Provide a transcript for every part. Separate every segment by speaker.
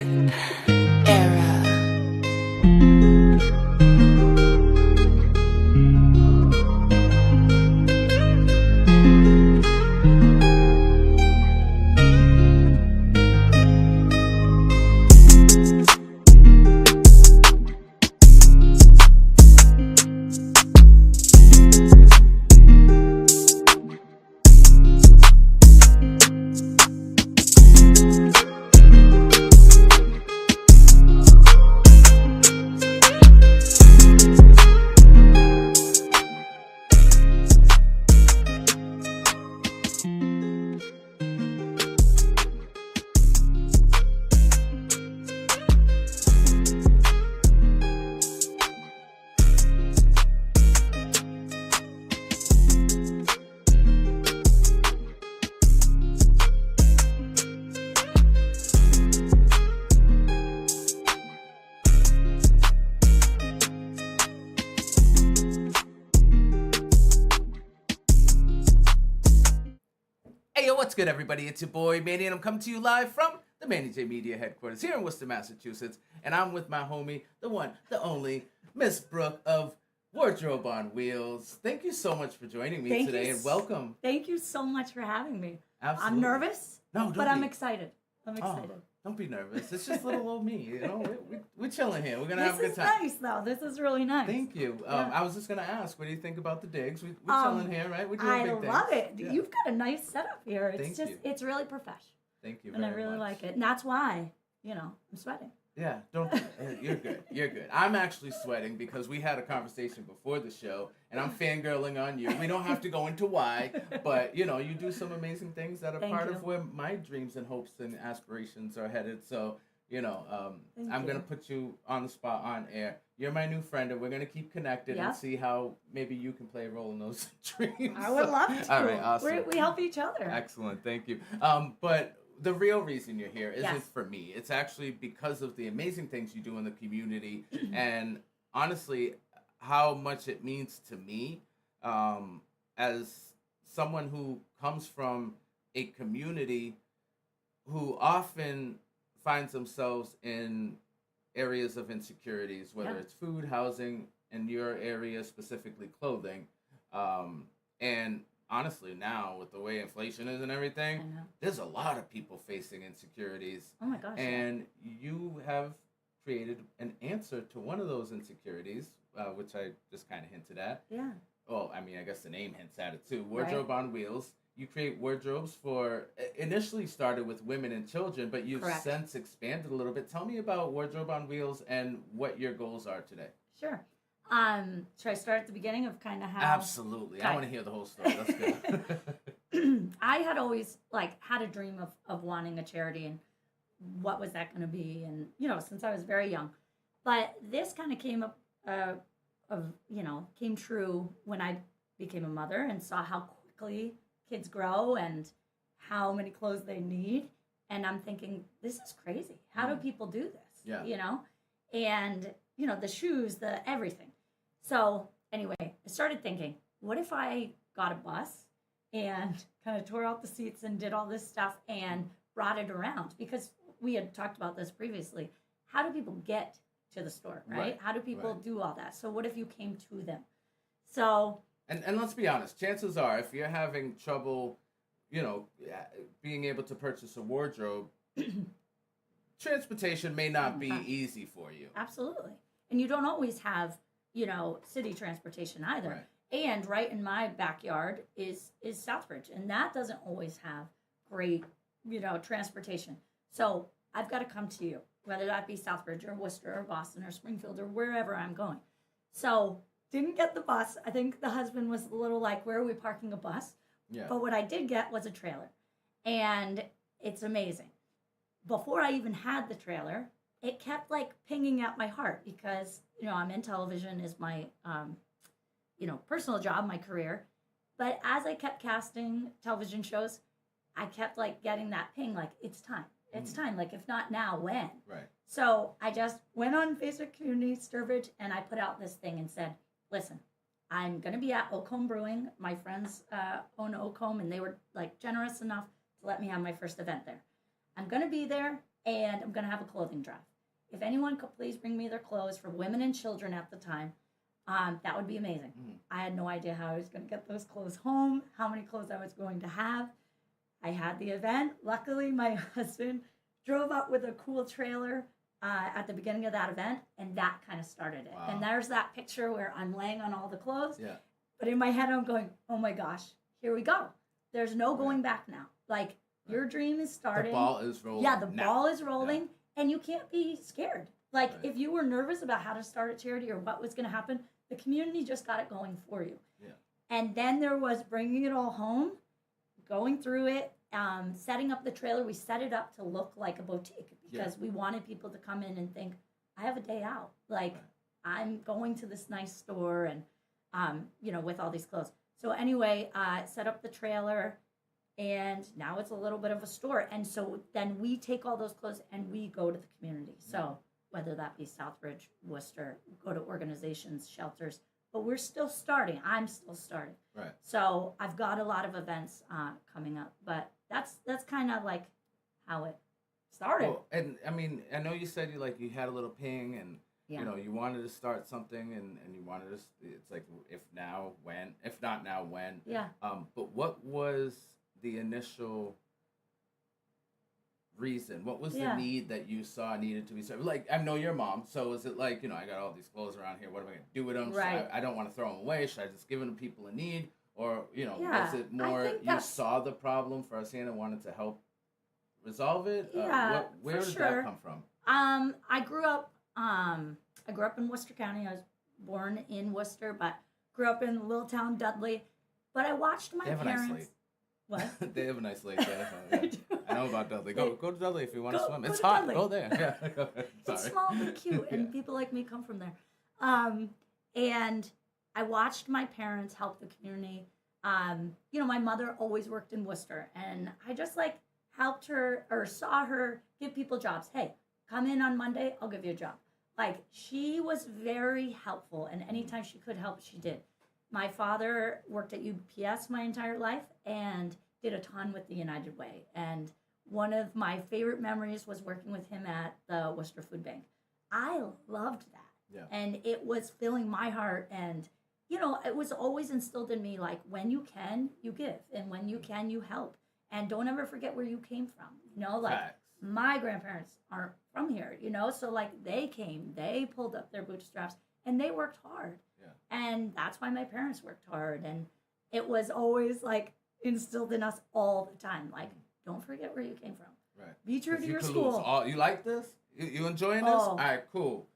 Speaker 1: Era.
Speaker 2: Hey, yo, what's good, everybody? It's your boy, Manny, and I'm coming to you live from the Manny J Media headquarters here in Worcester, Massachusetts. And I'm with my homie, the one, the only, Miss Brooke of Wardrobe on Wheels. Thank you so much for joining me today, and welcome.
Speaker 3: Thank you so much for having me.
Speaker 2: Absolutely.
Speaker 3: I'm nervous,
Speaker 2: No,
Speaker 3: but I'm excited. I'm excited.
Speaker 2: Oh, don't be nervous. It's just little old me. You know, we're chilling here. We're going to have a good time.
Speaker 3: This is nice, though. This is really nice.
Speaker 2: Thank you.
Speaker 3: Yeah.
Speaker 2: I was just going to ask, what do you think about the digs? We're chilling here, right? We're doing
Speaker 3: I
Speaker 2: big things.
Speaker 3: love it.
Speaker 2: Yeah.
Speaker 3: You've got a nice setup here. It's
Speaker 2: Thank you.
Speaker 3: It's really professional.
Speaker 2: Thank you
Speaker 3: And I really like it. And that's why, I'm sweating.
Speaker 2: Yeah, don't. You're good. You're good. I'm actually sweating because we had a conversation before the show, and I'm fangirling on you. We don't have to go into why, but you do some amazing things that are part of where my dreams and hopes and aspirations are headed. So, I'm gonna put you on the spot on air. You're my new friend, and we're gonna keep connected and see how maybe you can play a role in those dreams.
Speaker 3: I would love to.
Speaker 2: All right, awesome.
Speaker 3: We help each other.
Speaker 2: Excellent, thank you. But the real reason you're here isn't for me. It's actually because of the amazing things you do in the community, and honestly, how much it means to me as someone who comes from a community who often finds themselves in areas of insecurities, whether it's food, housing, in your area specifically clothing, and honestly, now with the way inflation is and everything, there's a lot of people facing insecurities.
Speaker 3: Oh my gosh!
Speaker 2: And you have created an answer to one of those insecurities, which I just kind of hinted at.
Speaker 3: Yeah.
Speaker 2: Well, I mean, I guess the name hints at it too. Wardrobe on Wheels. You create wardrobes for, initially started with women and children, but you've since expanded a little bit. Tell me about Wardrobe on Wheels and what your goals are today.
Speaker 3: Sure. Should I start at the beginning of kind of how?
Speaker 2: Absolutely. I want to hear the whole story. That's good.
Speaker 3: I had always had a dream of wanting a charity and what was that going to be, and since I was very young. But this kind of came up came true when I became a mother and saw how quickly kids grow and how many clothes they need, and I'm thinking, this is crazy. How do people do this?
Speaker 2: Yeah.
Speaker 3: And the shoes, the everything. So anyway, I started thinking, what if I got a bus and kind of tore out the seats and did all this stuff and brought it around? Because we had talked about this previously. How do people get to the store, right? How do people do all that? So what if you came to them? So...
Speaker 2: And let's be honest, chances are if you're having trouble, being able to purchase a wardrobe, transportation may not be easy for you.
Speaker 3: Absolutely. And you don't always have, city transportation either. Right. And right in my backyard is Southbridge, and that doesn't always have great, transportation. So I've got to come to you, whether that be Southbridge or Worcester or Boston or Springfield or wherever I'm going. So didn't get the bus. I think the husband was a little like, where are we parking a bus?
Speaker 2: Yeah.
Speaker 3: But what I did get was a trailer. And it's amazing. Before I even had the trailer, it kept pinging at my heart because, I'm in television is my, personal job, my career. But as I kept casting television shows, I kept getting that ping, it's time. It's time. If not now, when?
Speaker 2: Right.
Speaker 3: So I just went on Facebook Community Sturbridge and I put out this thing and said, listen, I'm going to be at Oakhome Brewing. My friends own Oakhome, and they were generous enough to let me have my first event there. I'm going to be there, and I'm going to have a clothing drive. If anyone could please bring me their clothes for women and children at the time, that would be amazing. I had no idea how I was going to get those clothes home, how many clothes I was going to have. I had the event. Luckily, my husband drove up with a cool trailer at the beginning of that event, and that kind of started it. Wow. And there's that picture where I'm laying on all the clothes. Yeah. But in my head, I'm going, oh my gosh, here we go. There's no going back now. Like, your dream is starting.
Speaker 2: The ball is rolling.
Speaker 3: Yeah, the ball is rolling, and you can't be scared. Like, if you were nervous about how to start a charity or what was going to happen, the community just got it going for you. Yeah. And then there was bringing it all home, going through it, setting up the trailer. We set it up to look like a boutique because we wanted people to come in and think, I have a day out. Like, I'm going to this nice store and, with all these clothes. So anyway, set up the trailer, and now it's a little bit of a store. And so then we take all those clothes and we go to the community. So whether that be Southbridge, Worcester, go to organizations, shelters, but we're still starting. I'm still starting. Right. So I've got a lot of events coming up, but that's kind of like how it started.
Speaker 2: Well, and I mean, I know you said you had a little ping and you wanted to start something and you wanted to, it's like, if now, when, if not now, when. Yeah. But what was the initial reason? What was the need that you saw needed to be served? Like, I know your mom, so is it like, I got all these clothes around here, what am I going to do with them? Right. I don't want to throw them away. Should I just give them to people in need? Or, was it more you saw the problem firsthand and wanted to help resolve it?
Speaker 3: Yeah,
Speaker 2: where did that come from?
Speaker 3: I grew up in Worcester County. I was born in Worcester, but grew up in the little town Dudley. But I watched my parents.
Speaker 2: Nice lake.
Speaker 3: What?
Speaker 2: They have a nice lake there. I know about Dudley. Go to Dudley if you want to swim. It's hot. Dudley. Go there. Yeah. Go ahead. Sorry.
Speaker 3: It's small but cute, and people like me come from there. And I watched my parents help the community. My mother always worked in Worcester, and I just helped her or saw her give people jobs. Hey, come in on Monday, I'll give you a job. Like, she was very helpful, and anytime she could help, she did. My father worked at UPS my entire life and did a ton with the United Way. And one of my favorite memories was working with him at the Worcester Food Bank. I loved that. Yeah. And it was filling my heart. And, it was always instilled in me, like, when you can, you give. And when you can, you help. And don't ever forget where you came from. Facts. My grandparents aren't from here, So, they came, they pulled up their bootstraps, and they worked hard. And that's why my parents worked hard. And it was always instilled in us all the time. Don't forget where you came from. Right. Be true to your school.
Speaker 2: You like this? You enjoying this? All right, cool.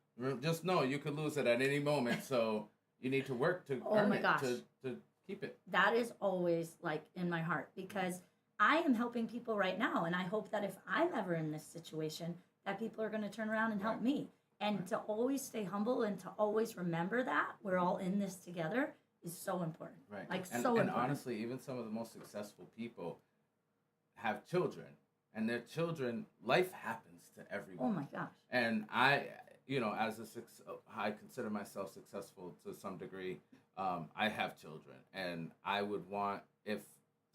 Speaker 2: Just know you could lose it at any moment. So you need to work to earn it, to keep it.
Speaker 3: That is always in my heart because I am helping people right now. And I hope that if I'm ever in this situation, that people are going to turn around and help me. And to always stay humble and to always remember that we're all in this together is so important.
Speaker 2: Right. And honestly, even some of the most successful people have children. And their children, life happens to everyone.
Speaker 3: Oh, my gosh.
Speaker 2: And I consider myself successful to some degree. I have children. And I would want, if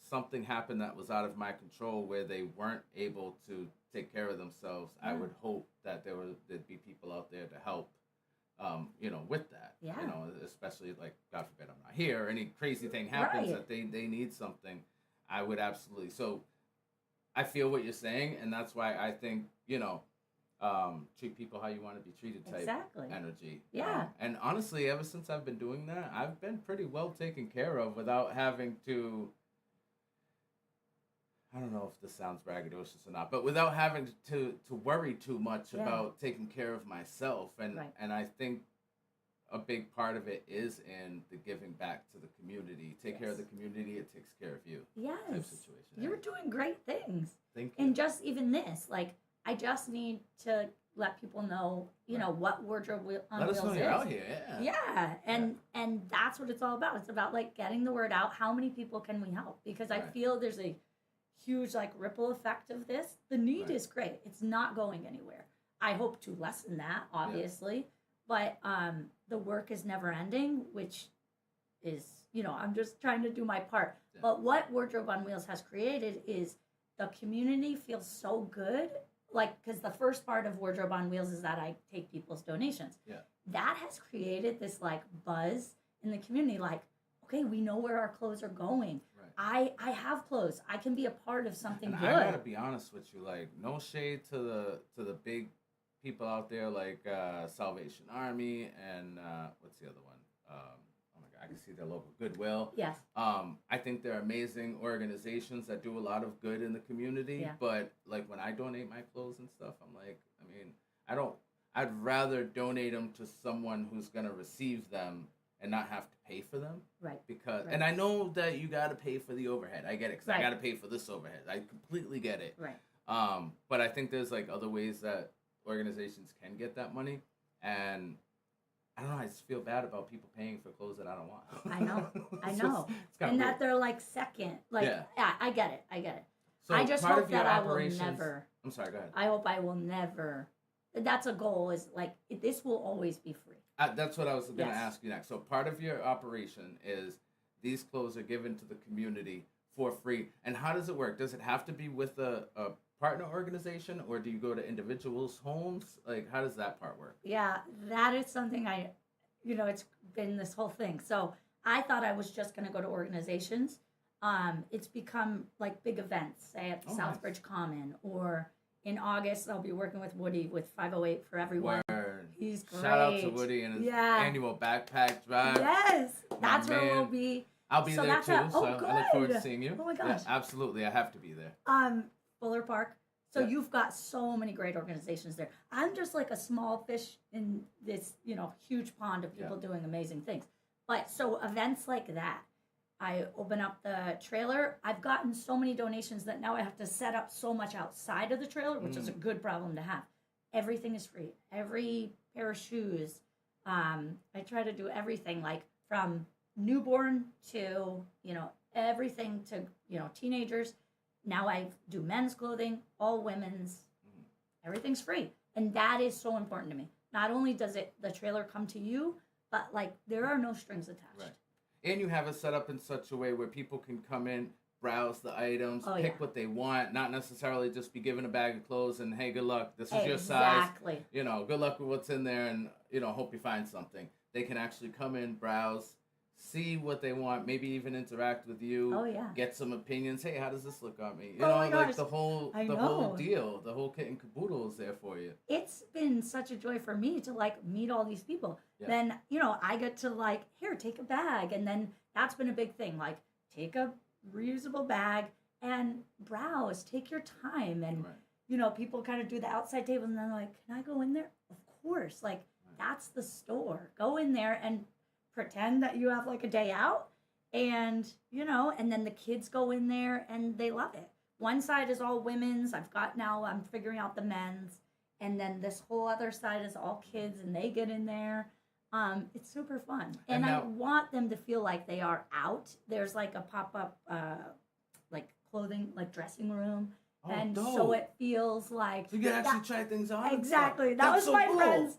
Speaker 2: something happened that was out of my control where they weren't able to take care of themselves, I would hope that there'd be people out there to help, with that. Yeah. Especially God forbid I'm not here, or any crazy thing happens that they need something, I would absolutely. So I feel what you're saying, and that's why I think, treat people how you want to be treated type energy. Yeah. And honestly, ever since I've been doing that, I've been pretty well taken care of without having to, I don't know if this sounds braggadocious or not, but without having to worry too much about taking care of myself. And I think a big part of it is in the giving back to the community. Take care of the community, it takes care of you.
Speaker 3: Yes. Type situation. You're doing great things.
Speaker 2: Thank you.
Speaker 3: And just even this, I just need to let people know, what Wardrobe on Wheels is. Let us know
Speaker 2: you're out here,
Speaker 3: yeah. And that's what it's all about. It's about, getting the word out. How many people can we help? Because I feel there's a huge ripple effect of this. The need is great. It's not going anywhere. I hope to lessen that, obviously, but the work is never ending, which is, I'm just trying to do my part. Yeah. But what Wardrobe on Wheels has created is the community feels so good. like, because the first part of Wardrobe on Wheels is that I take people's donations.
Speaker 2: Yeah.
Speaker 3: That has created this like buzz in the community, like, okay, we know where our clothes are going. Right. I have clothes. I can be a part of something
Speaker 2: and
Speaker 3: good.
Speaker 2: I gotta be honest with you, like, no shade to the big people out there like Salvation Army and what's the other one? Oh my God, I can see their logo, Goodwill.
Speaker 3: Yes.
Speaker 2: I think they're amazing organizations that do a lot of good in the community.
Speaker 3: Yeah.
Speaker 2: But like when I donate my clothes and stuff, I'm like, I mean, I'd rather donate them to someone who's gonna receive them and not have to pay for them.
Speaker 3: Right.
Speaker 2: Because and I know that you got to pay for the overhead. I get it. 'Cause I got to pay for this overhead. I completely get it.
Speaker 3: Right.
Speaker 2: But I think there's like other ways that organizations can get that money, and I don't know. I just feel bad about people paying for clothes that I don't want.
Speaker 3: I know. I know.
Speaker 2: It's
Speaker 3: and
Speaker 2: weird.
Speaker 3: that they're like second. Like, yeah, I get it.
Speaker 2: So
Speaker 3: I just hope that I will never.
Speaker 2: I'm sorry. Go ahead.
Speaker 3: I hope I will never. That's a goal. Is like this will always be free.
Speaker 2: That's what I was going to ask you next. So part of your operation is these clothes are given to the community for free. And how does it work? Does it have to be with a partner organization, or do you go to individuals' homes? Like, how does that part work?
Speaker 3: Yeah, that is something it's been this whole thing. So I thought I was just going to go to organizations. It's become like big events, say at Southbridge Common, or in August I'll be working with Woody with 508 for Everyone.
Speaker 2: Word.
Speaker 3: He's great.
Speaker 2: Shout out to Woody and his annual backpack drive.
Speaker 3: Yes, that's where we'll be.
Speaker 2: I'll be there too, so I look forward to seeing you.
Speaker 3: Oh my gosh.
Speaker 2: Yeah, absolutely, I have to be there.
Speaker 3: Fuller Park. So you've got so many great organizations there. I'm just like a small fish in this, huge pond of people doing amazing things. But so events like that, I open up the trailer. I've gotten so many donations that now I have to set up so much outside of the trailer, which is a good problem to have. Everything is free. Every pair of shoes. I try to do everything, like from newborn to, everything to, teenagers. Now I do men's clothing, all women's. Everything's free. And that is so important to me. Not only does the trailer come to you, but like there are no strings attached.
Speaker 2: Right. And you have it set up in such a way where people can come in, browse the items, pick what they want, not necessarily just be given a bag of clothes and, hey, good luck. This is your size.
Speaker 3: Exactly.
Speaker 2: Good luck with what's in there and, hope you find something. They can actually come in, browse, see what they want, maybe even interact with you, get some opinions. Hey, how does this look on me? Like the whole deal, the whole kit and caboodle is there for you.
Speaker 3: It's been such a joy for me to like meet all these people. Yeah. Then, I get to like, here, take a bag. And then that's been a big thing. Like, take a reusable bag and browse, take your time. And, people kind of do the outside table and they're like, can I go in there? Of course. Like, that's the store. Go in there and pretend that you have like a day out and, and then the kids go in there and they love it. One side is all women's. I'm figuring out the men's. And then this whole other side is all kids and they get in there. It's super fun. And now, I want them to feel like they are out. There's like a pop-up, like clothing, like dressing room.
Speaker 2: Oh,
Speaker 3: and
Speaker 2: dope.
Speaker 3: So it feels like.
Speaker 2: So you can actually try things on.
Speaker 3: Exactly. That was so my friend's.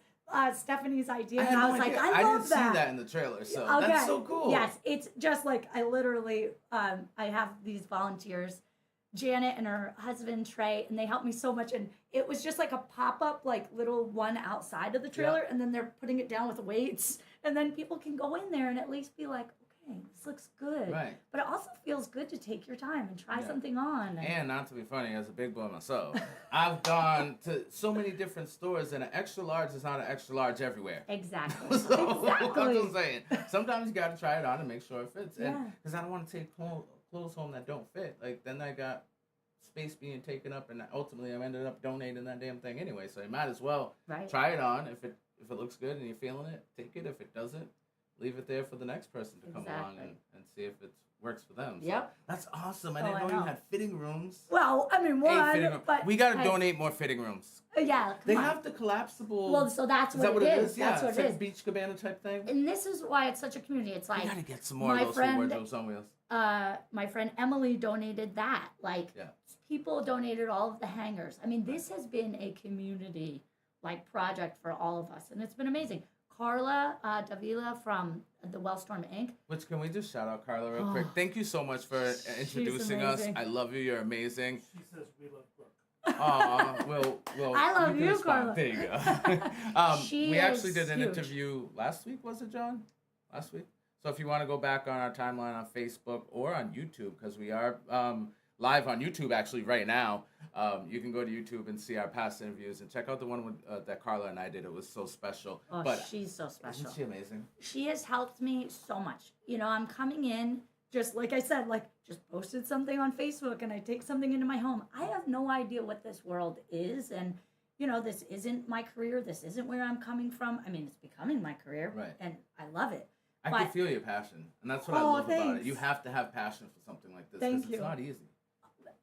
Speaker 3: Stephanie's idea, and I was like, I love that.
Speaker 2: I didn't see that in the trailer, so that's so cool.
Speaker 3: Yes, it's just like I literally, I have these volunteers, Janet and her husband Trey, and they help me so much. And it was just like a pop-up, like little one outside of the trailer, and then they're putting it down with weights, and then people can go in there and at least be like, okay, this looks good.
Speaker 2: Right.
Speaker 3: But it also feels good to take your time and try something on.
Speaker 2: And not to be funny, as a big boy myself, I've gone to so many different stores, and an extra large is not an extra large everywhere.
Speaker 3: Exactly.
Speaker 2: So,
Speaker 3: exactly.
Speaker 2: I'm just saying, sometimes you got to try it on and make sure it fits. And because I don't want to take clothes home that don't fit. Like, then I got space being taken up, and ultimately I ended up donating that damn thing anyway. So you might as well try it on. If it looks good and you're feeling it, take it. If it doesn't, leave it there for the next person to come along and see if it works for them. So that's awesome. I didn't know you had fitting rooms.
Speaker 3: Well, I mean, but
Speaker 2: we got to donate more fitting rooms.
Speaker 3: Yeah,
Speaker 2: they have the collapsible.
Speaker 3: Well, so that's what it is.
Speaker 2: Yeah,
Speaker 3: that's what it is.
Speaker 2: Beach cabana type thing.
Speaker 3: And this is why it's such a community. It's like
Speaker 2: we got to get some more of those for Wardrobes on Wheels.
Speaker 3: My friend Emily donated that. Like people donated all of the hangers. I mean, this has been a community like project for all of us, and it's been amazing. Carla Davila from the Wellstorm Inc.
Speaker 2: Which, can we just shout out Carla real quick? Thank you so much for introducing us. I love you. You're amazing.
Speaker 1: She says we love Brooke.
Speaker 3: I love you, Carla.
Speaker 2: There you go. We actually did an interview last week, was it, John? Last week? So if you want to go back on our timeline on Facebook or on YouTube, because we are live on YouTube actually right now, you can go to YouTube and see our past interviews and check out the one with, that Carla and I did. It was so special.
Speaker 3: Oh, but she's so special.
Speaker 2: Isn't she amazing?
Speaker 3: She has helped me so much. You know, I'm coming in, just like I said, like just posted something on Facebook and I take something into my home. I have no idea what this world is. And, you know, this isn't my career. This isn't where I'm coming from. I mean, it's becoming my career.
Speaker 2: Right.
Speaker 3: And I love it.
Speaker 2: I can feel your passion. And that's what I love about it. You have to have passion for something like this.
Speaker 3: Thank you.
Speaker 2: It's not easy.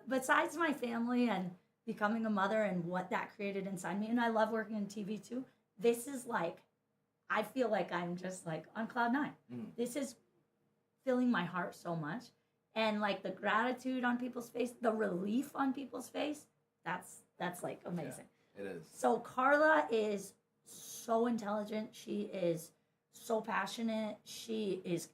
Speaker 3: Besides my family and becoming a mother and what that created inside me, and I love working in TV too, this is like, I feel like I'm just like on cloud 9. This is filling my heart so much. And like the gratitude on people's face, the relief on people's face, that's like amazing.
Speaker 2: Yeah, it is.
Speaker 3: So Carla is so intelligent. She is so passionate. She is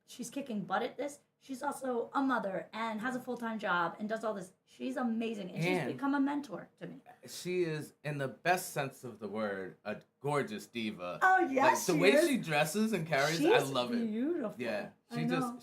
Speaker 3: she's kicking butt at this. She's also a mother and has a full-time job and does all this. She's amazing. And she's become a mentor to me.
Speaker 2: She is, in the best sense of the word, a gorgeous diva.
Speaker 3: Oh, yes,
Speaker 2: like, the way she dresses and carries, I love it.
Speaker 3: Beautiful.
Speaker 2: Yeah.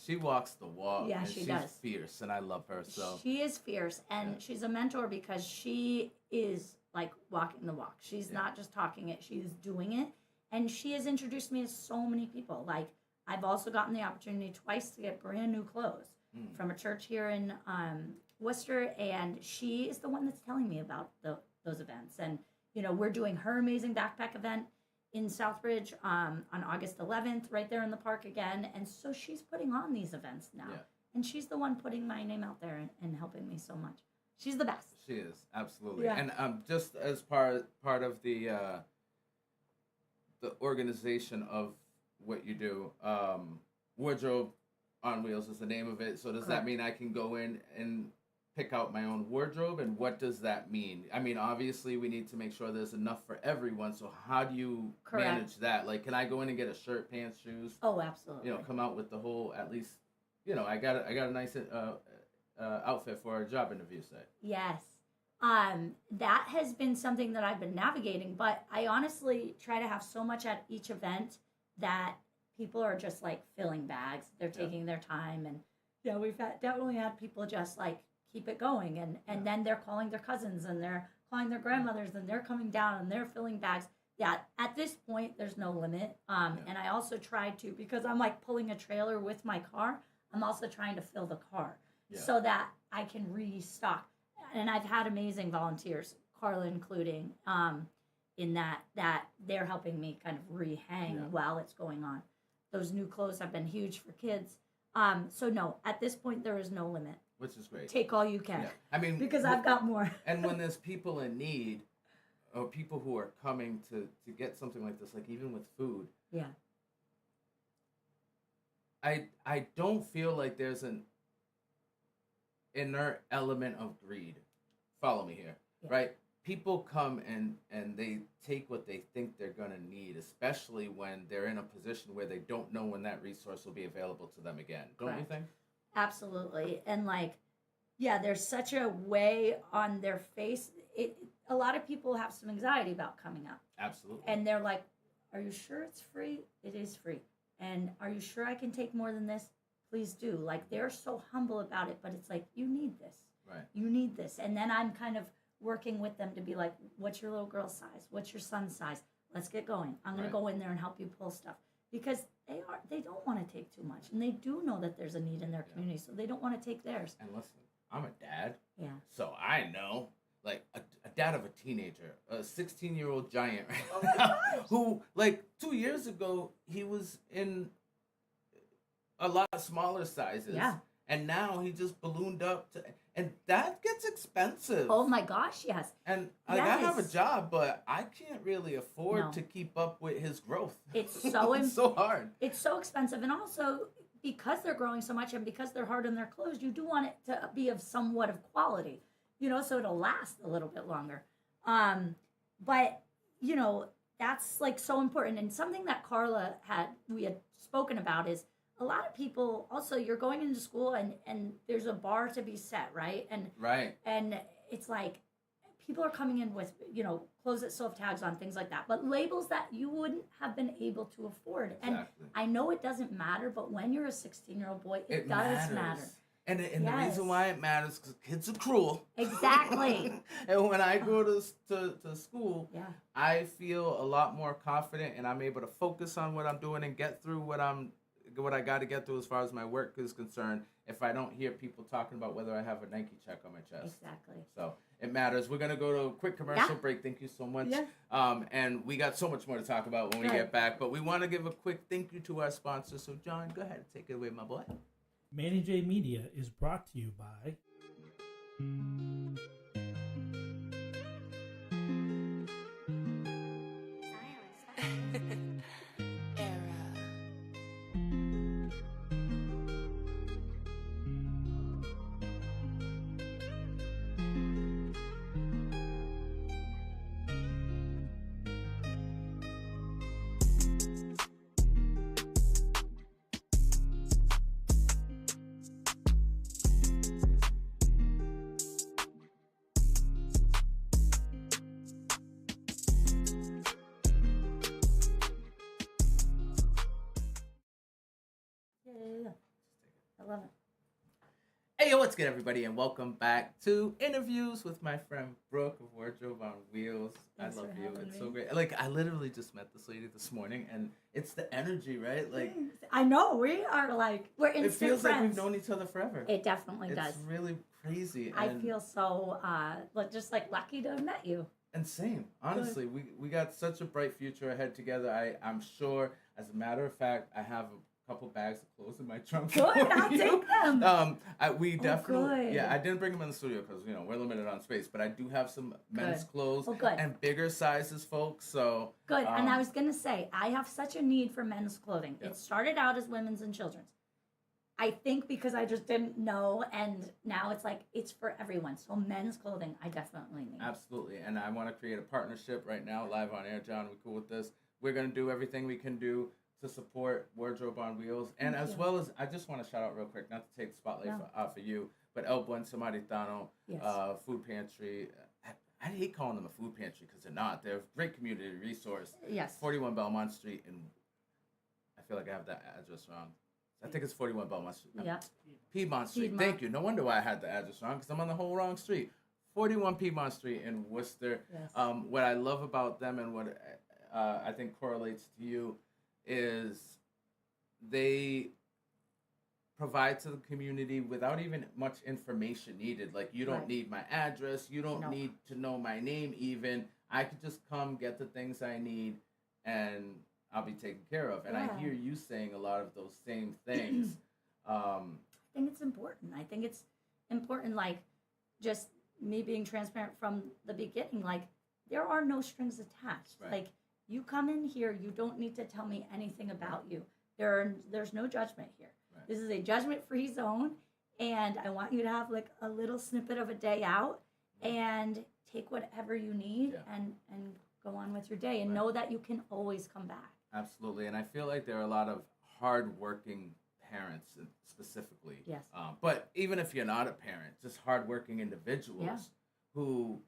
Speaker 2: She walks the walk.
Speaker 3: Yeah,
Speaker 2: and
Speaker 3: she
Speaker 2: she's
Speaker 3: does.
Speaker 2: Fierce, and I love her so.
Speaker 3: She is fierce, and she's a mentor because she is, like, walking the walk. She's not just talking it. She is doing it. And she has introduced me to so many people. Like, I've also gotten the opportunity twice to get brand new clothes from a church here in Worcester, and she is the one that's telling me about those events. And, you know, we're doing her amazing backpack event in Southbridge on August 11th, right there in the park again. And so she's putting on these events now. Yeah. And she's the one putting my name out there and helping me so much. She's the best.
Speaker 2: She is, absolutely.
Speaker 3: Yeah.
Speaker 2: And just as part of the organization of what you do, Wardrobe on Wheels is the name of it. So does that mean I can go in and pick out my own wardrobe? And what does that mean? I mean, obviously we need to make sure there's enough for everyone. So how do you manage that? Like, can I go in and get a shirt, pants, shoes?
Speaker 3: Oh, absolutely.
Speaker 2: You know, come out with the whole, at least, you know, I got a nice outfit for a job interview, say.
Speaker 3: Yes. That has been something that I've been navigating, but I honestly try to have so much at each event that people are just like filling bags. They're taking their time, and we've definitely had people just like keep it going, and then they're calling their cousins and they're calling their grandmothers and they're coming down and they're filling bags. Yeah, at this point there's no limit. And I also try to, because I'm like pulling a trailer with my car, I'm also trying to fill the car so that I can restock. And I've had amazing volunteers, Carla including, in that they're helping me kind of rehang while it's going on. Those new clothes have been huge for kids. So no, at this point there is no limit.
Speaker 2: Which is great.
Speaker 3: Take all you can.
Speaker 2: Yeah. I mean,
Speaker 3: because I've got more.
Speaker 2: And when there's people in need, or people who are coming to get something like this, like even with food.
Speaker 3: Yeah.
Speaker 2: I don't feel like there's an inert element of greed. Follow me here, right? People come and they take what they think they're going to need, especially when they're in a position where they don't know when that resource will be available to them again. Don't you think? Absolutely.
Speaker 3: And like, yeah, there's such a way on their face. A lot of people have some anxiety about coming up.
Speaker 2: Absolutely.
Speaker 3: And they're like, are you sure it's free? It is free. And are you sure I can take more than this? Please do. Like, they're so humble about it, but it's like, you need this.
Speaker 2: Right.
Speaker 3: You need this. And then I'm kind of working with them to be like, what's your little girl's size? What's your son's size? Let's get going. I'm going to go in there and help you pull stuff. Because they don't want to take too much. And they do know that there's a need in their community, so they don't want to take theirs.
Speaker 2: And listen, I'm a dad.
Speaker 3: Yeah.
Speaker 2: So I know, like, a dad of a teenager, a 16-year-old giant right
Speaker 3: oh my
Speaker 2: now,
Speaker 3: gosh.
Speaker 2: who, like, 2 years ago, he was in a lot of smaller sizes.
Speaker 3: Yeah.
Speaker 2: And now he just ballooned up to, and that gets expensive.
Speaker 3: Oh my gosh, yes.
Speaker 2: And like, I have a job, but I can't really afford to keep up with his growth.
Speaker 3: It's so
Speaker 2: it's so hard.
Speaker 3: It's so expensive, and also because they're growing so much and because they're hard on their clothes, you do want it to be of somewhat of quality, so it'll last a little bit longer. But that's like so important, and something that we had spoken about is, a lot of people also, you're going into school and there's a bar to be set, right? And it's like people are coming in with, clothes that still have tags on, things like that, but labels that you wouldn't have been able to afford. Exactly. And I know it doesn't matter, but when you're a 16-year-old boy, it does matter.
Speaker 2: And the reason why it matters is because kids are cruel.
Speaker 3: Exactly.
Speaker 2: And when I go to school, I feel a lot more confident, and I'm able to focus on what I'm doing and get through what I got to get through as far as my work is concerned. If I don't hear people talking about whether I have a Nike check on my chest.
Speaker 3: Exactly.
Speaker 2: So it matters. We're going to go to a quick commercial break. Thank you so much. Yeah. And we got so much more to talk about when we get back. But we want to give a quick thank you to our sponsor. So, John, go ahead and take it away, my boy.
Speaker 1: Manny J Media is brought to you by...
Speaker 3: I love it.
Speaker 2: Hey, what's good, everybody, and welcome back to Innerviews with my friend Brooke of Wardrobe on Wheels.
Speaker 3: Thanks
Speaker 2: I love you. It's
Speaker 3: me.
Speaker 2: so great. Like, I literally just met this lady this morning, and it's the energy, right? Like,
Speaker 3: I know we are we're instant
Speaker 2: it feels
Speaker 3: friends.
Speaker 2: like we've known each other forever.
Speaker 3: It definitely does.
Speaker 2: It's really crazy.
Speaker 3: I feel so just lucky to have met you.
Speaker 2: And same, honestly, we got such a bright future ahead together. I'm sure. As a matter of fact, I have a couple bags of clothes in my trunk.
Speaker 3: Good, I'll take them.
Speaker 2: We definitely,
Speaker 3: good.
Speaker 2: yeah, I didn't bring them in the studio because we're limited on space, but I do have some men's clothes and bigger sizes, folks. So
Speaker 3: good. And I was gonna say, I have such a need for men's clothing. Yep. It started out as women's and children's. I think because I just didn't know, and now it's for everyone. So men's clothing, I definitely need.
Speaker 2: Absolutely, and I want to create a partnership right now, live on air. John, we cool with this? We're gonna do everything we can do to support Wardrobe on Wheels, and well as I just want to shout out real quick, not to take the spotlight for you, but El Buen Samaritano, Food Pantry. I hate calling them a food pantry because they're not. They're a great community resource.
Speaker 3: Yes.
Speaker 2: 41 Belmont Street, and I feel like I have that address wrong. I think it's 41 Belmont Street.
Speaker 3: Yeah.
Speaker 2: Piedmont Street. Thank you. No wonder why I had the address wrong, because I'm on the whole wrong street. 41 Piedmont Street in Worcester.
Speaker 3: Yes.
Speaker 2: What I love about them and what I think correlates to you is they provide to the community without even much information needed. Like, you don't need my address. You don't need to know my name even. I could just come, get the things I need, and I'll be taken care of. And I hear you saying a lot of those same things.
Speaker 3: I think it's important. I think it's important, just me being transparent from the beginning. There are no strings attached.
Speaker 2: Right.
Speaker 3: You come in here, you don't need to tell me anything about you. There's no judgment here. Right. This is a judgment-free zone, and I want you to have a little snippet of a day out and take whatever you need and go on with your day, and know that you can always come back.
Speaker 2: Absolutely, and I feel like there are a lot of hardworking parents specifically.
Speaker 3: Yes.
Speaker 2: But even if you're not a parent, just hardworking individuals who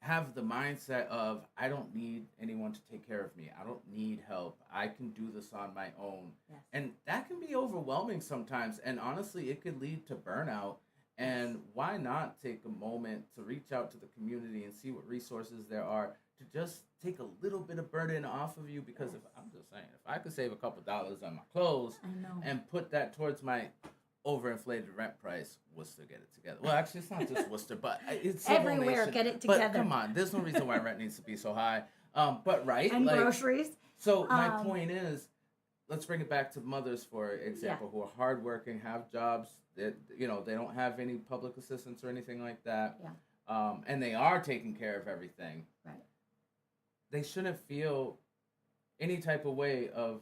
Speaker 2: have the mindset of, I don't need anyone to take care of me. I don't need help. I can do this on my own.
Speaker 3: Yes.
Speaker 2: And that can be overwhelming sometimes. And honestly, it could lead to burnout. And why not take a moment to reach out to the community and see what resources there are to just take a little bit of burden off of you? Because if I'm just saying, if I could save a couple dollars on my clothes and put that towards my overinflated rent price, Worcester, get it together. Well, actually, it's not just Worcester, but it's
Speaker 3: everywhere. Get it together.
Speaker 2: But come on, there's no reason why rent needs to be so high. But
Speaker 3: and groceries.
Speaker 2: So my point is, let's bring it back to mothers, for example, who are hardworking, have jobs that they don't have any public assistance or anything like that.
Speaker 3: Yeah.
Speaker 2: And they are taking care of everything.
Speaker 3: Right.
Speaker 2: They shouldn't feel any type of way of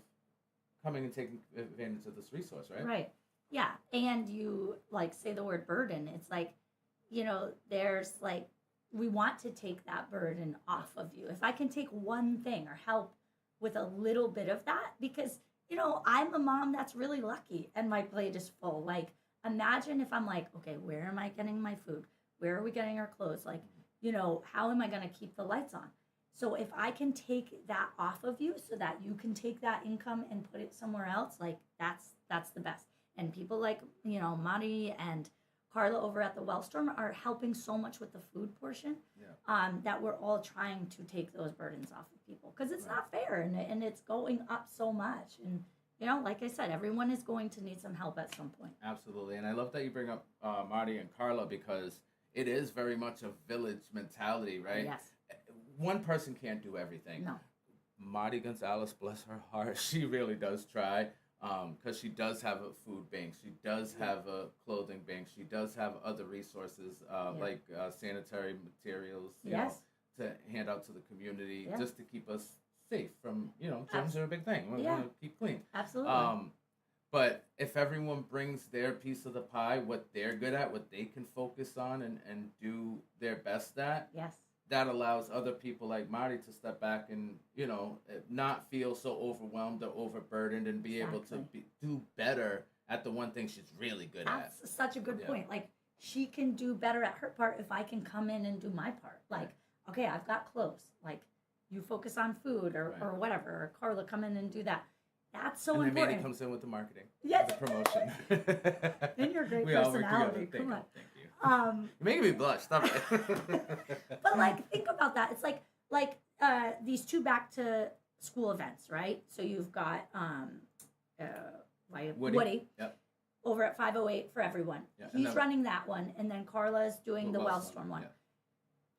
Speaker 2: coming and taking advantage of this resource, right?
Speaker 3: Right. Yeah, and you say the word burden. It's there's we want to take that burden off of you. If I can take one thing or help with a little bit of that, because I'm a mom that's really lucky and my plate is full. Imagine if I'm okay, where am I getting my food? where are we getting our clothes? Like, you know, how am I going to keep the lights on? So if I can take that off of you so that you can take that income and put it somewhere else, like that's the best. And people like, you know, Manny and Carla over at the Wellstorm are helping so much with the food portion, that we're all trying to take those burdens off of people, because it's not fair, and it's going up so much. And, you know, like I said, everyone is going to need some help at some point.
Speaker 2: Absolutely. And I love that you bring up Marty and Carla, because it is very much a village mentality, right?
Speaker 3: Yes.
Speaker 2: One person can't do everything.
Speaker 3: No.
Speaker 2: Marty Gonzalez, bless her heart, she really does try, because she does have a food bank. She does have a clothing bank. She does have other resources like sanitary materials, you know, to hand out to the community just to keep us safe from, you know, germs are a big thing. We want to keep clean.
Speaker 3: Absolutely.
Speaker 2: But if everyone brings their piece of the pie, what they're good at, what they can focus on and do their best at, that allows other people like Marty to step back and, you know, not feel so overwhelmed or overburdened, and be able to do better at the one thing she's really good at.
Speaker 3: That's such a good point. Like, she can do better at her part if I can come in and do my part. Like, okay, I've got clothes. Like, you focus on food or whatever. Or Carla, come in and do that. That's so important.
Speaker 2: And Manny comes in with the marketing.
Speaker 3: Yes.
Speaker 2: The promotion.
Speaker 3: And your great
Speaker 2: we all work
Speaker 3: personality.
Speaker 2: together.
Speaker 3: Come on.
Speaker 2: Thank you. You're making me blush. Stop it.
Speaker 3: But, like, think about that. It's like these two back to school events, right? So you've got Woody.
Speaker 2: Yep.
Speaker 3: Over at 508 for everyone. Yeah. He's running that one, and then Carla's doing the Wellstorm one. Yeah.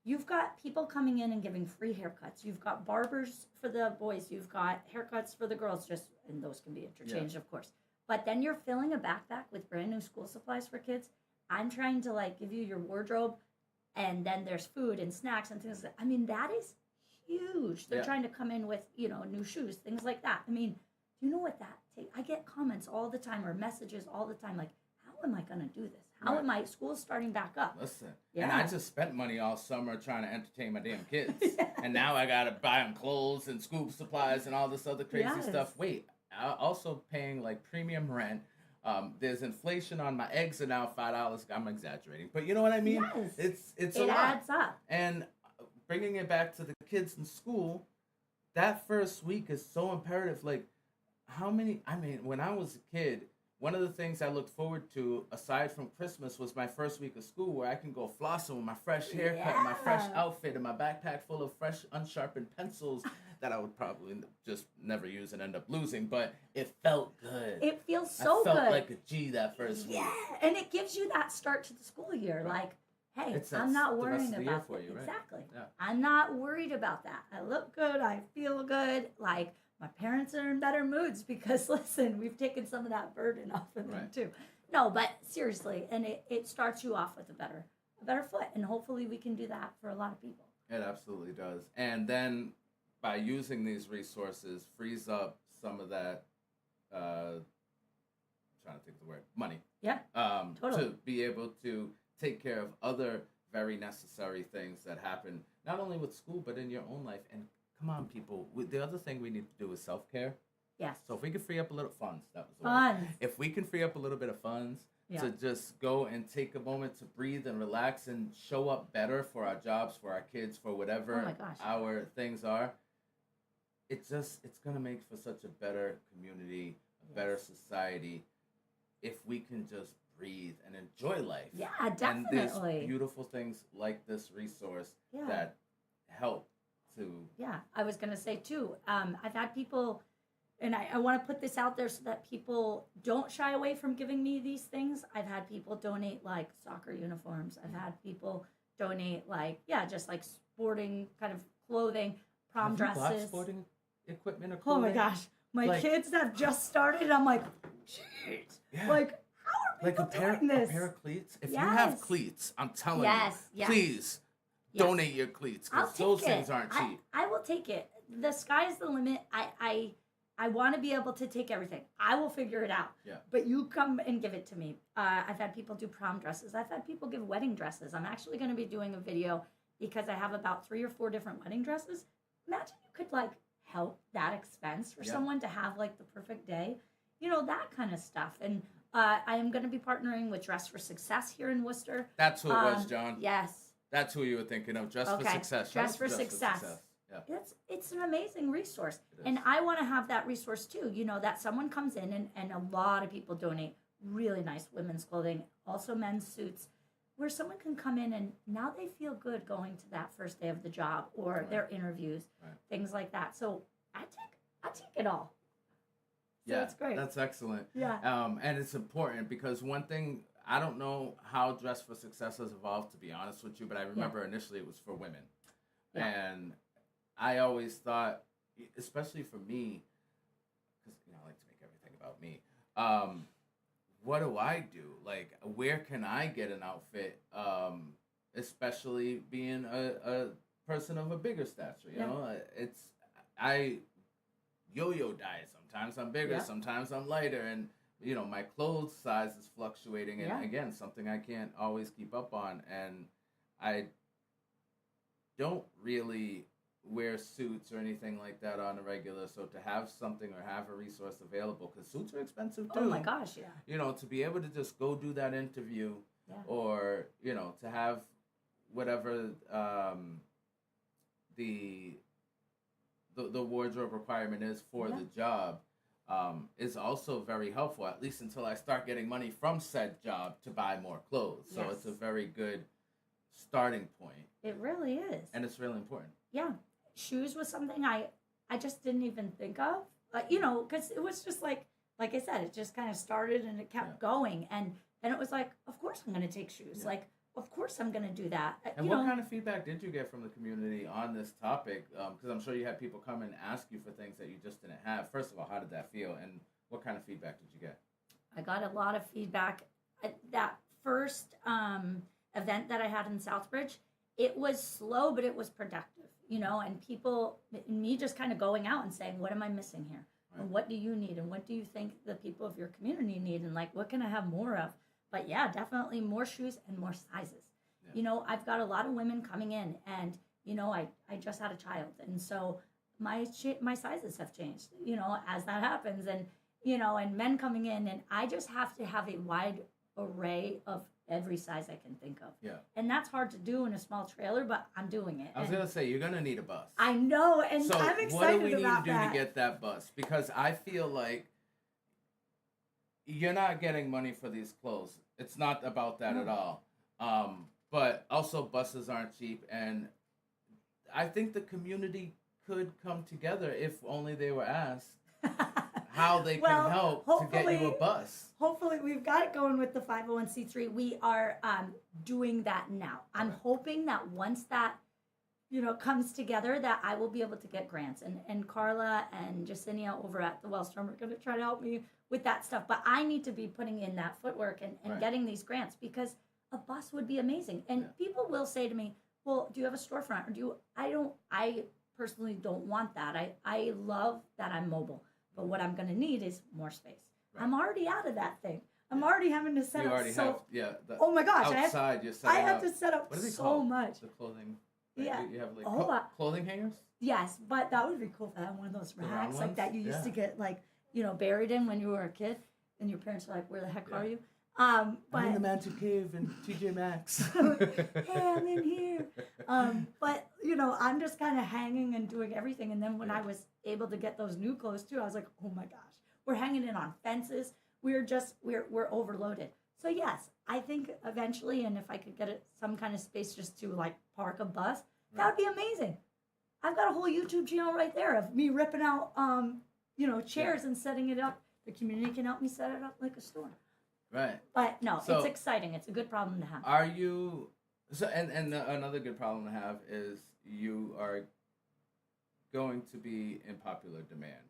Speaker 3: You've got people coming in and giving free haircuts. You've got barbers for the boys. You've got haircuts for the girls, and those can be interchanged, of course. But then you're filling a backpack with brand new school supplies for kids. I'm trying to, like, give you your wardrobe, and then there's food and snacks and things. I mean, that is huge. They're trying to come in with, you know, new shoes, things like that. I mean, do you know what that takes? I get comments all the time or messages all the time, like, how am I going to do this? How am I? School's starting back up.
Speaker 2: Listen, and I just spent money all summer trying to entertain my damn kids. And now I got to buy them clothes and school supplies and all this other crazy stuff. Wait, I'm also paying, like, premium rent. There's inflation on my eggs are now $5. I'm exaggerating, but you know what I mean?
Speaker 3: Yes.
Speaker 2: It's
Speaker 3: a lot. It adds up.
Speaker 2: And bringing it back to the kids in school, that first week is so imperative. Like, when I was a kid, one of the things I looked forward to, aside from Christmas, was my first week of school, where I can go flossing with my fresh haircut and my fresh outfit and my backpack full of fresh, unsharpened pencils that I would probably just never use and end up losing. But it felt good.
Speaker 3: It feels so good. I
Speaker 2: felt like a G that first week.
Speaker 3: Yeah, and it gives you that start to the school year. Like, hey, I'm not worrying about that. Exactly. Yeah. I'm not worried about that. I look good. I feel good. Like, my parents are in better moods because, listen, we've taken some of that burden off of them too. No, but seriously, and it starts you off with a better foot, and hopefully we can do that for a lot of people.
Speaker 2: It absolutely does. And then by using these resources, frees up some of that, trying to think of the word, money.
Speaker 3: Yeah, totally.
Speaker 2: To be able to take care of other very necessary things that happen, not only with school, but in your own life. And come on, people. The other thing we need to do is self-care.
Speaker 3: Yes.
Speaker 2: So if we can free up a little funds, that was the
Speaker 3: word.
Speaker 2: If we can free up a little bit of funds to just go and take a moment to breathe and relax and show up better for our jobs, for our kids, for whatever our things are, it's going to make for such a better community, a better society, if we can just breathe and enjoy life.
Speaker 3: Yeah, definitely.
Speaker 2: And there's beautiful things like this resource that help to...
Speaker 3: Yeah, I was going to say, too, I've had people, and I want to put this out there so that people don't shy away from giving me these things. I've had people donate, like, soccer uniforms. I've had people donate, like, just, like, sporting kind of clothing, prom dresses.
Speaker 2: Have you bought sporting equipment or clothing?
Speaker 3: Oh, my gosh. My kids have just started. I'm like, jeez. Yeah. Like, how are people doing this?
Speaker 2: A pair of cleats? If you have cleats, I'm telling you, please donate your cleats, because those things aren't cheap.
Speaker 3: I will take it. The sky's the limit. I want to be able to take everything. I will figure it out. Yeah. But you come and give it to me. I've had people do prom dresses. I've had people give wedding dresses. I'm actually going to be doing a video because I have about 3 or 4 different wedding dresses. Imagine you could, like, help that expense for someone to have, like, the perfect day. You know, that kind of stuff. And I am going to be partnering with Dress for Success here in Worcester.
Speaker 2: That's who it was, John.
Speaker 3: Yes.
Speaker 2: That's who you were thinking of. Dress for Success.
Speaker 3: Dress for Success. Yeah. It's an amazing resource. And I want to have that resource too. You know, that someone comes in and a lot of people donate really nice women's clothing, also men's suits, where someone can come in and now they feel good going to that first day of the job or their interviews, things like that. So I take it all. So
Speaker 2: Yeah,
Speaker 3: that's great.
Speaker 2: That's excellent.
Speaker 3: Yeah.
Speaker 2: And it's important because one thing, I don't know how Dress for Success has evolved, to be honest with you, but I remember initially it was for women. Yeah. And I always thought, especially for me, because I like to make everything about me, what do I do? Like, where can I get an outfit, especially being a person of a bigger stature, you know? I yo-yo diet. Sometimes I'm bigger, sometimes I'm lighter, and my clothes size is fluctuating, and again, something I can't always keep up on, and I don't really wear suits or anything like that on a regular, so to have something or have a resource available, because suits are expensive too.
Speaker 3: Oh my gosh, yeah.
Speaker 2: To be able to just go do that interview, or to have whatever the wardrobe requirement is for the job, is also very helpful, at least until I start getting money from said job to buy more clothes. So it's a very good starting point.
Speaker 3: It really is.
Speaker 2: And it's really important.
Speaker 3: Yeah. Shoes was something I just didn't even think of, because it was just like I said, it just kind of started and it kept going. And then it was like, of course I'm going to take shoes. Yeah. Like, of course I'm going to do that.
Speaker 2: And what kind of feedback did you get from the community on this topic? Because I'm sure you had people come and ask you for things that you just didn't have. First of all, how did that feel? And what kind of feedback did you get?
Speaker 3: I got a lot of feedback. That first event that I had in Southbridge, it was slow, but it was productive, and people, me just kind of going out and saying, what am I missing here? Right. And what do you need? And what do you think the people of your community need? And what can I have more of? But yeah, definitely more shoes and more sizes. Yeah. I've got a lot of women coming in and, I just had a child. And so my sizes have changed, as that happens. And, and men coming in, and I just have to have a wide array of every size I can think of. Yeah. And that's hard to do in a small trailer, but I'm doing it.
Speaker 2: I was going to say, you're going to need a bus.
Speaker 3: I know, and
Speaker 2: so
Speaker 3: I'm excited about that.
Speaker 2: So what do we need to do to get that bus? Because I feel like you're not getting money for these clothes. It's not about that at all. But also buses aren't cheap, and I think the community could come together if only they were asked how they can help to get you a bus.
Speaker 3: Hopefully, we've got it going with the 501c3. We are doing that now. I'm hoping that once that comes together, that I will be able to get grants. And Carla and Jacinia over at the Wellstrom are going to try to help me with that stuff. But I need to be putting in that footwork and getting these grants, because a bus would be amazing. And people will say to me, well, do you have a storefront? Or I personally don't want that. I love that I'm mobile. But what I'm going to need is more space. Right. I'm already out of that thing. I'm already having to set up. Oh my gosh!
Speaker 2: Outside,
Speaker 3: I have to set up so much.
Speaker 2: The clothing.
Speaker 3: Yeah.
Speaker 2: You have clothing hangers?
Speaker 3: Yes, but that would be cool if I had one of those racks like that you used to get buried in when you were a kid, and your parents were like, "Where the heck are you?"
Speaker 2: I'm in the Magic Cave in TJ Maxx.
Speaker 3: Hey, I'm in here. But I'm just kind of hanging and doing everything. And then when I was able to get those new clothes too, I was like, oh my gosh, we're hanging it on fences. We're overloaded. So yes, I think eventually, and if I could get some kind of space just to park a bus, that would be amazing. I've got a whole YouTube channel right there of me ripping out, chairs and setting it up. The community can help me set it up like a store.
Speaker 2: Right.
Speaker 3: But no, it's exciting. It's a good problem to have.
Speaker 2: Are you and another good problem to have is you are going to be in popular demand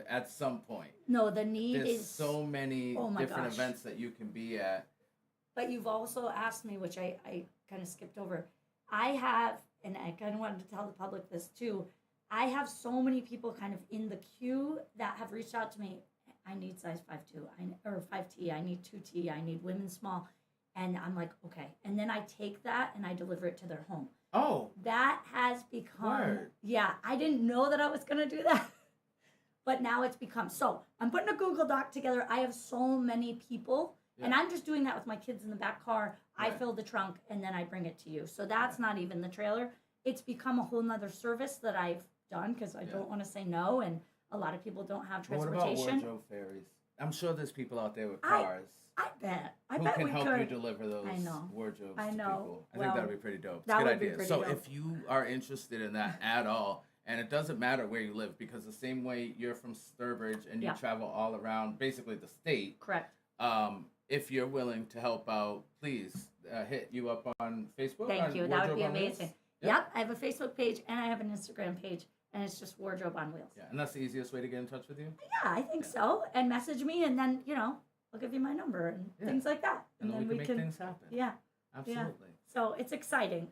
Speaker 2: at some point.
Speaker 3: No, the need
Speaker 2: There's
Speaker 3: is
Speaker 2: so many different events that you can be at.
Speaker 3: But you've also asked me, which I kind of skipped over. I have, and I kind of wanted to tell the public this too, I have so many people kind of in the queue that have reached out to me. I need size 5'2", or 5T. I need 2T. I need women small, and I'm like, okay. And then I take that and I deliver it to their home.
Speaker 2: Oh,
Speaker 3: that has become.
Speaker 2: Word.
Speaker 3: Yeah, I didn't know that I was gonna do that. But now it's become, so I'm putting a Google Doc together. I have so many people, and I'm just doing that with my kids in the back car. I fill the trunk, and then I bring it to you. So that's not even the trailer. It's become a whole nother service that I've done because I don't want to say no, and a lot of people don't have transportation.
Speaker 2: What about wardrobe fairies? I'm sure there's people out there with cars.
Speaker 3: I bet.
Speaker 2: Who
Speaker 3: bet
Speaker 2: can
Speaker 3: we
Speaker 2: help
Speaker 3: could.
Speaker 2: you deliver those wardrobes to people? I think that would be pretty dope. It's a good idea. So if you are interested in that at all, and it doesn't matter where you live, because the same way you're from Sturbridge and you travel all around basically the state.
Speaker 3: Correct.
Speaker 2: If you're willing to help out, please hit you up on Facebook.
Speaker 3: Thank you. That would be amazing. Yep. I have a Facebook page and I have an Instagram page, and it's just Wardrobe on Wheels.
Speaker 2: Yeah, and that's the easiest way to get in touch with you?
Speaker 3: Yeah, I think so. And message me, and then, I'll give you my number and things like that.
Speaker 2: And then we can make things happen.
Speaker 3: Yeah.
Speaker 2: Absolutely.
Speaker 3: Yeah. So it's exciting.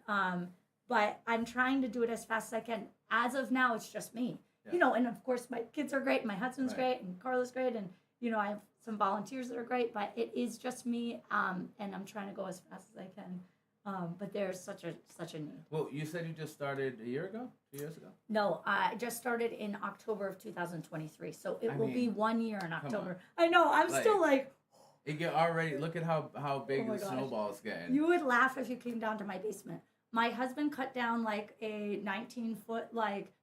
Speaker 3: But I'm trying to do it as fast as I can. As of now, it's just me. Yeah. And of course my kids are great, my husband's great, and Carla's great, and I have some volunteers that are great, but it is just me, and I'm trying to go as fast as I can. But there's such a need.
Speaker 2: Well, you said you just started a year ago? 2 years ago?
Speaker 3: No, I just started in October of 2023. So it will be 1 year in October. I know. I'm still like.
Speaker 2: You already look at how big the snowball's getting.
Speaker 3: You would laugh if you came down to my basement. My husband cut down like a 19-foot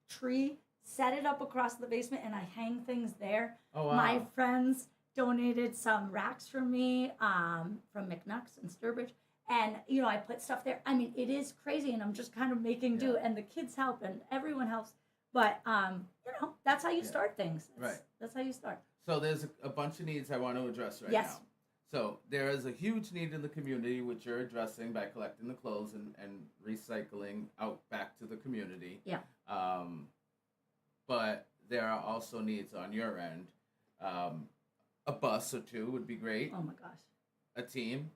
Speaker 3: tree, set it up across the basement, and I hang things there. Oh wow! My friends donated some racks for me from McNuck's and Sturbridge. And, I put stuff there. I mean, it is crazy, and I'm just kind of making do. And the kids help, and everyone helps. But, that's how you start things. That's how you start.
Speaker 2: So there's a bunch of needs I want to address right now. So there is a huge need in the community, which you're addressing by collecting the clothes and recycling out back to the community.
Speaker 3: Yeah.
Speaker 2: But there are also needs on your end. A bus or two would be great.
Speaker 3: Oh, my gosh.
Speaker 2: A team.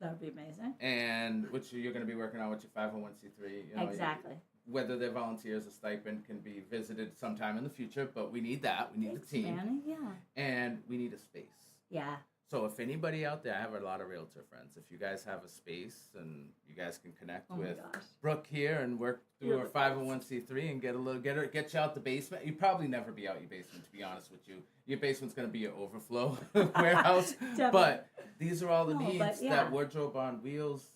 Speaker 3: That would be amazing.
Speaker 2: And which you're going to be working on with your 501c3.
Speaker 3: Exactly.
Speaker 2: Whether they're volunteers, a stipend can be visited sometime in the future, but we need that. We need a team.
Speaker 3: Manny, yeah.
Speaker 2: And we need a space.
Speaker 3: Yeah.
Speaker 2: So if anybody out there, I have a lot of realtor friends. If you guys have a space and you guys can connect with Brooke here and work through her 501c3 and get you out the basement. You'd probably never be out your basement, to be honest with you. Your basement's going to be your overflow warehouse. But these are all the needs that Wardrobe on Wheels.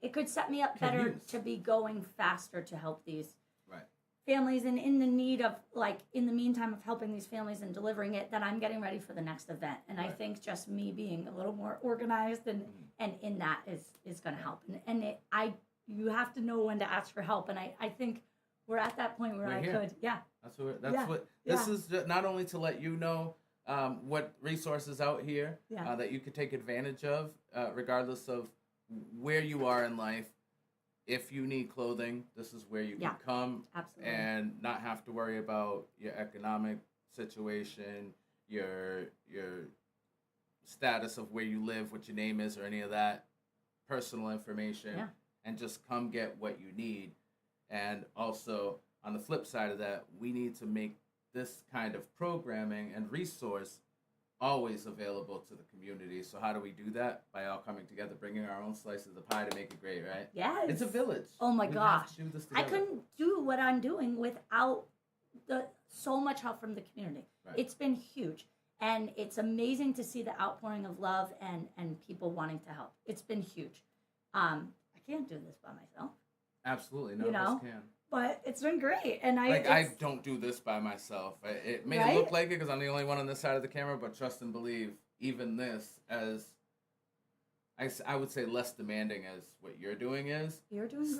Speaker 3: It could set me up better to be going faster to help these families, and in the need of, in the meantime of helping these families and delivering it, that I'm getting ready for the next event. And I think just me being a little more organized and in that is going to help. And you have to know when to ask for help. And I think we're at that point where could. Yeah.
Speaker 2: This is not only to let you know what resources out here that you could take advantage of, regardless of where you are in life. If you need clothing, this is where you can come and not have to worry about your economic situation, your status of where you live, what your name is, or any of that personal information, and just come get what you need. And also, on the flip side of that, we need to make this kind of programming and resource always available to the community. So how do we do that? By all coming together, bringing our own slice of the pie to make it great, right?
Speaker 3: Yes.
Speaker 2: It's a village.
Speaker 3: Oh my gosh. I couldn't do what I'm doing without so much help from the community. Right. It's been huge. And it's amazing to see the outpouring of love and people wanting to help. It's been huge. I can't do this by myself.
Speaker 2: Absolutely. None of us can.
Speaker 3: But it's been great, and
Speaker 2: I don't do this by myself. It may look like it because I'm the only one on this side of the camera, but trust and believe, even this, as I would say, less demanding as what you're doing is,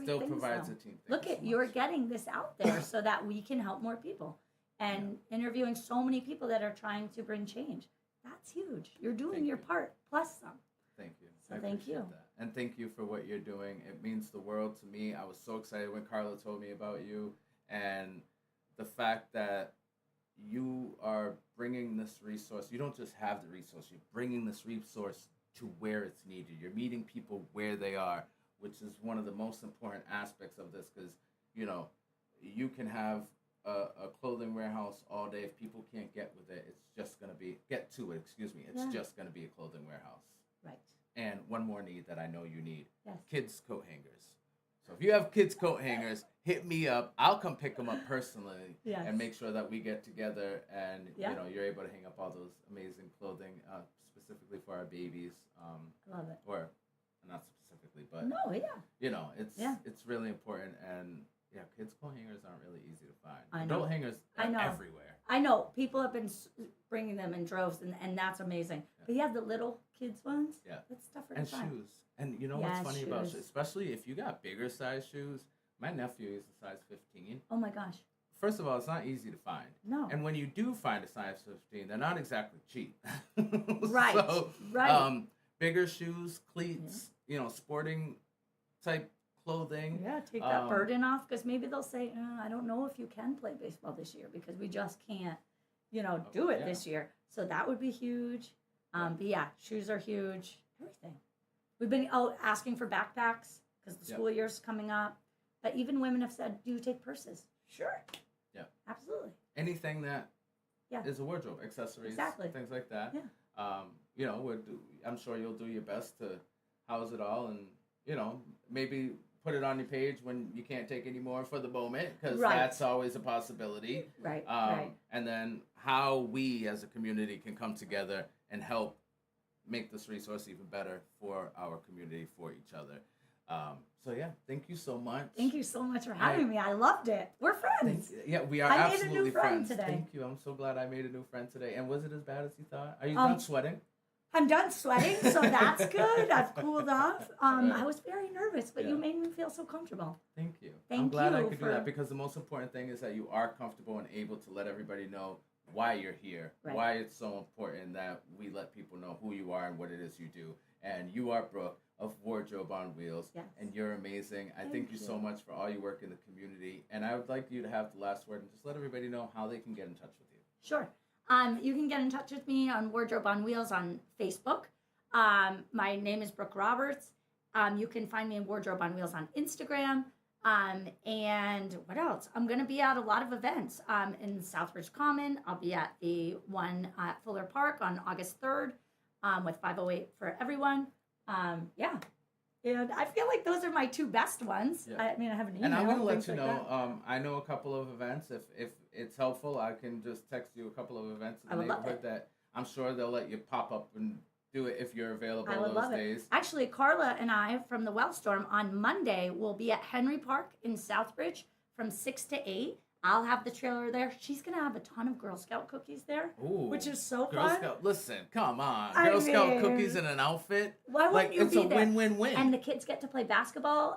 Speaker 2: still provides a team.
Speaker 3: Look at you're getting this out there so that we can help more people, and interviewing so many people that are trying to bring change. That's huge. You're doing your part plus some.
Speaker 2: Thank you.
Speaker 3: So thank you.
Speaker 2: That. And thank you for what you're doing. It means the world to me. I was so excited when Carla told me about you, and the fact that you are bringing this resource. You don't just have the resource. You're bringing this resource to where it's needed. You're meeting people where they are, which is one of the most important aspects of this, because, you can have a clothing warehouse all day. If people can't get with it, it's just going to be, it's just going to be a clothing warehouse.
Speaker 3: Right.
Speaker 2: And one more need that I know you need.
Speaker 3: Yes.
Speaker 2: Kids' coat hangers. So if you have kids' coat hangers, hit me up. I'll come pick them up personally and make sure that we get together and you're able to hang up all those amazing clothing specifically for our babies.
Speaker 3: I love it.
Speaker 2: Or not specifically, but it's really important. And kids' coat hangers aren't really easy to find.
Speaker 3: I know.
Speaker 2: Adult hangers are everywhere.
Speaker 3: I know. People have been bringing them in droves, and that's amazing. Yeah. But the little kids ones. Yeah. That's tougher to find. And
Speaker 2: shoes. And you know what's funny about shoes? Especially if you got bigger size shoes. My nephew is a size 15.
Speaker 3: Oh my gosh.
Speaker 2: First of all, it's not easy to find.
Speaker 3: No.
Speaker 2: And when you do find a size 15, they're not exactly cheap.
Speaker 3: Right.
Speaker 2: So, bigger shoes, cleats, sporting type clothing.
Speaker 3: Yeah, take that burden off, because maybe they'll say, I don't know if you can play baseball this year because we just can't, do it this year. So that would be huge. But shoes are huge. Everything. We've been asking for backpacks because the school year's coming up. But even women have said, do you take purses? Sure. Yeah. Absolutely.
Speaker 2: Anything that is a wardrobe, accessories, things like that. Yeah. I'm sure you'll do your best to house it all and, maybe put it on your page when you can't take any more for the moment, because that's always a possibility.
Speaker 3: Right.
Speaker 2: And then how we as a community can come together and help make this resource even better for our community, for each other. Thank you so much.
Speaker 3: Thank you so much for having me. I loved it. We're friends.
Speaker 2: We are
Speaker 3: absolutely
Speaker 2: friends.
Speaker 3: I made a new friend today.
Speaker 2: Thank you. I'm so glad I made a new friend today. And was it as bad as you thought? Are you done sweating?
Speaker 3: I'm done sweating, so that's good. I've cooled off. I was very nervous, but you made me feel so comfortable.
Speaker 2: Thank you. I'm glad I could do that, because the most important thing is that you are comfortable and able to let everybody know why you're here, why it's so important that we let people know who you are and what it is you do. And you are Brooke of Wardrobe on Wheels, and you're amazing. I thank you so much for all your work in the community. And I would like you to have the last word and just let everybody know how they can get in touch with you.
Speaker 3: Sure. You can get in touch with me on Wardrobe on Wheels on Facebook. My name is Brooke Roberts. You can find me in Wardrobe on Wheels on Instagram. And what else? I'm going to be at a lot of events in Southbridge Common. I'll be at the one at Fuller Park on August 3rd with 508 for everyone. And I feel like those are my two best ones. I have an email.
Speaker 2: And I'm going to let you know, I know a couple of events. If it's helpful, I can just text you a couple of events in the neighborhood that I'm sure they'll let you pop up and do it if you're available those days.
Speaker 3: Actually, Carla and I from the Wellstorm on Monday will be at Henry Park in Southbridge from 6 to 8. I'll have the trailer there. She's going to have a ton of Girl Scout cookies there, which is so fun.
Speaker 2: Listen, come on. Girl Scout cookies in an outfit?
Speaker 3: Why wouldn't you be there?
Speaker 2: It's a win-win-win.
Speaker 3: And the kids get to play basketball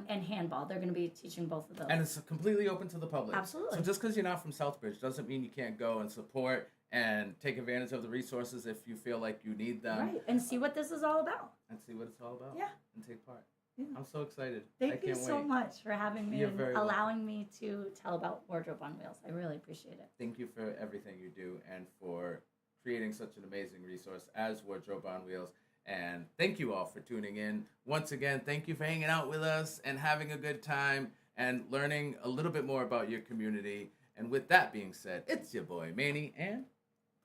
Speaker 3: and handball. They're going to be teaching both of those.
Speaker 2: And it's completely open to the public.
Speaker 3: Absolutely.
Speaker 2: So just because you're not from Southbridge doesn't mean you can't go and support and take advantage of the resources if you feel like you need them.
Speaker 3: Right, and see what this is all about.
Speaker 2: And see what it's all about.
Speaker 3: Yeah.
Speaker 2: And take part. Yeah. I'm so excited.
Speaker 3: Thank you so much for having me and allowing me to tell about Wardrobe on Wheels. I really appreciate it.
Speaker 2: Thank you for everything you do and for creating such an amazing resource as Wardrobe on Wheels. And thank you all for tuning in. Once again, thank you for hanging out with us and having a good time and learning a little bit more about your community. And with that being said, it's your boy, Manny, and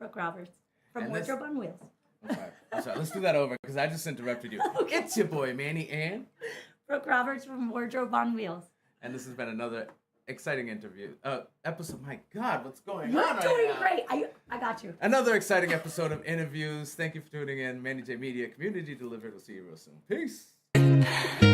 Speaker 3: Brooke Roberts from Wardrobe on Wheels.
Speaker 2: I'm sorry. Let's do that over because I just interrupted you. Okay. It's your boy, Manny, and
Speaker 3: Brooke Roberts from Wardrobe on Wheels.
Speaker 2: And this has been another exciting episode. My God, what's going on?
Speaker 3: You're doing great. I got you.
Speaker 2: Another exciting episode of Innerviews. Thank you for tuning in. Manny J Media Community Delivered. We'll see you real soon. Peace.